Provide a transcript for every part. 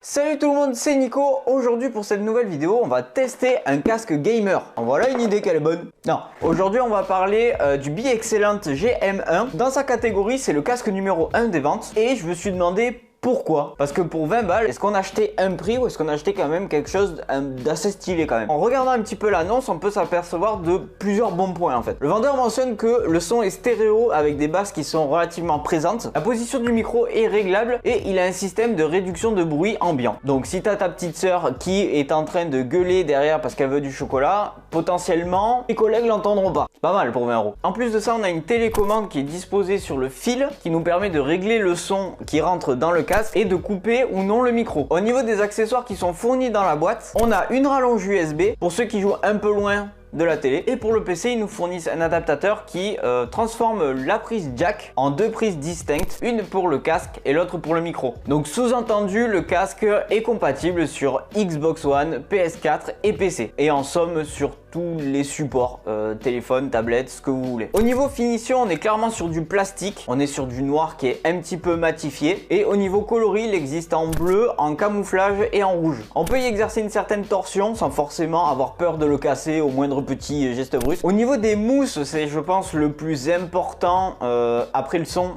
Salut tout le monde, c'est Nico. Aujourd'hui pour cette nouvelle vidéo, on va tester un casque gamer. En voilà une idée qu'elle est bonne. Non, aujourd'hui on va parler du BeXcellent GM1. Dans sa catégorie, c'est le casque numéro 1 des ventes. Et je me suis demandé pourquoi. Parce que pour 20 balles, est-ce qu'on a acheté un prix ou est-ce qu'on a acheté quand même quelque chose d'assez stylé quand même? En regardant un petit peu l'annonce, on peut s'apercevoir de plusieurs bons points en fait. Le vendeur mentionne que le son est stéréo avec des basses qui sont relativement présentes. La position du micro est réglable et il a un système de réduction de bruit ambiant. Donc si t'as ta petite sœur qui est en train de gueuler derrière parce qu'elle veut du chocolat, potentiellement les collègues l'entendront pas. Pas mal pour 20 €. En plus de ça, on a une télécommande qui est disposée sur le fil qui nous permet de régler le son qui rentre dans le casque et de couper ou non le micro. Au niveau des accessoires qui sont fournis dans la boîte, on a une rallonge USB pour ceux qui jouent un peu loin de la télé, et pour le PC ils nous fournissent un adaptateur qui transforme la prise jack en deux prises distinctes, une pour le casque et l'autre pour le micro. Donc sous-entendu, le casque est compatible sur Xbox One, PS4 et PC, et en somme sur tous les supports, téléphone, tablette, ce que vous voulez. Au niveau finition, on est clairement sur du plastique, on est sur du noir qui est un petit peu matifié, et au niveau coloris, il existe en bleu, en camouflage et en rouge. On peut y exercer une certaine torsion sans forcément avoir peur de le casser au moindre petit geste brusque. Au niveau des mousses, c'est je pense le plus important après le son.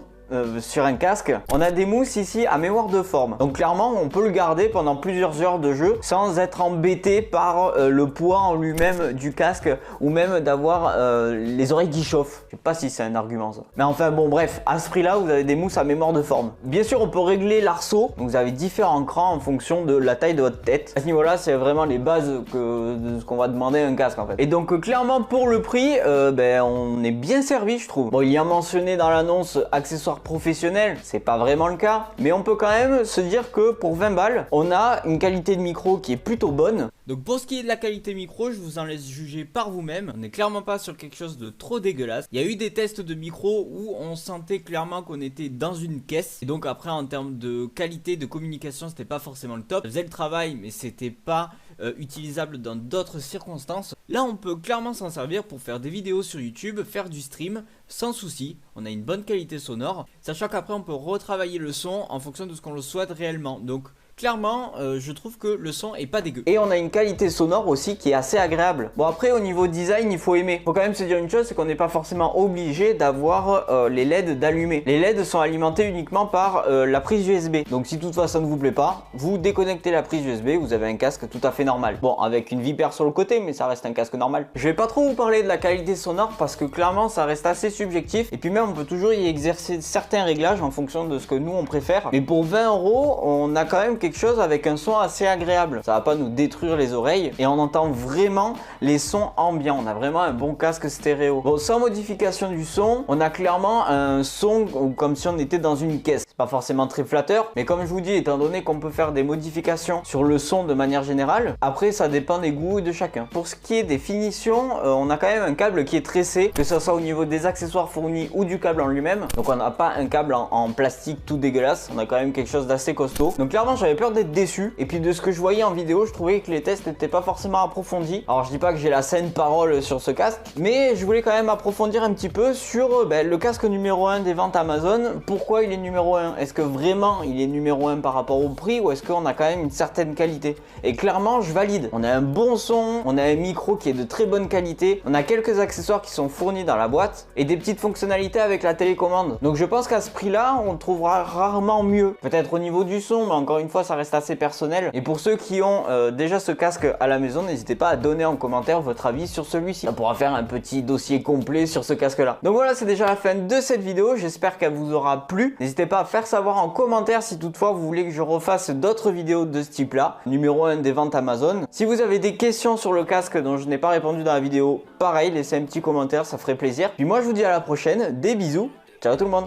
Sur un casque, on a des mousses ici à mémoire de forme, donc clairement on peut le garder pendant plusieurs heures de jeu sans être embêté par le poids en lui-même du casque ou même d'avoir les oreilles qui chauffent. Je sais pas si c'est un argument ça, mais enfin bon, bref, à ce prix là vous avez des mousses à mémoire de forme. Bien sûr on peut régler l'arceau, donc vous avez différents crans en fonction de la taille de votre tête. À ce niveau là c'est vraiment les bases de ce qu'on va demander à un casque en fait, et donc clairement pour le prix on est bien servi je trouve. Bon, il y a mentionné dans l'annonce accessoires professionnel, c'est pas vraiment le cas, mais on peut quand même se dire que pour 20 balles, on a une qualité de micro qui est plutôt bonne. Donc pour ce qui est de la qualité micro, je vous en laisse juger par vous-même. On n'est clairement pas sur quelque chose de trop dégueulasse. Il y a eu des tests de micro où on sentait clairement qu'on était dans une caisse. Et donc après en termes de qualité de communication, c'était pas forcément le top. Ça faisait le travail, mais c'était pas utilisable dans d'autres circonstances. Là on peut clairement s'en servir pour faire des vidéos sur YouTube, faire du stream sans souci. On a une bonne qualité sonore, sachant qu'après on peut retravailler le son en fonction de ce qu'on le souhaite réellement. Donc clairement, je trouve que le son est pas dégueu. Et on a une qualité sonore aussi qui est assez agréable. Bon après au niveau design, il faut aimer. Faut quand même se dire une chose, c'est qu'on n'est pas forcément obligé d'avoir les LED d'allumer. Les LED sont alimentés uniquement par la prise USB. Donc si toutefois ça ne vous plaît pas, vous déconnectez la prise USB, vous avez un casque tout à fait normal. Bon, avec une Viper sur le côté, mais ça reste un casque normal. Je vais pas trop vous parler de la qualité sonore parce que clairement ça reste assez subjectif. Et puis même on peut toujours y exercer certains réglages en fonction de ce que nous on préfère. Mais pour 20 €, on a quand même quelque chose avec un son assez agréable. Ça va pas nous détruire les oreilles et on entend vraiment les sons ambiants. On a vraiment un bon casque stéréo. Bon, sans modification du son, on a clairement un son comme si on était dans une caisse. C'est pas forcément très flatteur, mais comme je vous dis, étant donné qu'on peut faire des modifications sur le son de manière générale, après ça dépend des goûts de chacun. Pour ce qui est des finitions, on a quand même un câble qui est tressé, que ce soit au niveau des accessoires fournis ou du câble en lui-même. Donc on n'a pas un câble en plastique tout dégueulasse, on a quand même quelque chose d'assez costaud. Donc clairement j'avais peur d'être déçu, et puis de ce que je voyais en vidéo, je trouvais que les tests n'étaient pas forcément approfondis. Alors je dis pas que j'ai la saine parole sur ce casque, mais je voulais quand même approfondir un petit peu sur le casque numéro 1 des ventes Amazon. Pourquoi il est numéro 1? Est-ce que vraiment il est numéro 1 par rapport au prix, ou est-ce qu'on a quand même une certaine qualité? Et clairement je valide. On a un bon son, on a un micro qui est de très bonne qualité, on a quelques accessoires qui sont fournis dans la boîte et des petites fonctionnalités avec la télécommande. Donc je pense qu'à ce prix là on trouvera rarement mieux. Peut-être au niveau du son, mais encore une fois ça reste assez personnel. Et pour ceux qui ont déjà ce casque à la maison, n'hésitez pas à donner en commentaire votre avis sur celui-ci. Ça pourra faire un petit dossier complet sur ce casque là. Donc voilà, c'est déjà la fin de cette vidéo, j'espère qu'elle vous aura plu. N'hésitez pas à faire savoir en commentaire si toutefois vous voulez que je refasse d'autres vidéos de ce type là, numéro 1 des ventes Amazon. Si vous avez des questions sur le casque dont je n'ai pas répondu dans la vidéo, pareil, laissez un petit commentaire, ça ferait plaisir. Puis moi je vous dis à la prochaine, des bisous, ciao tout le monde.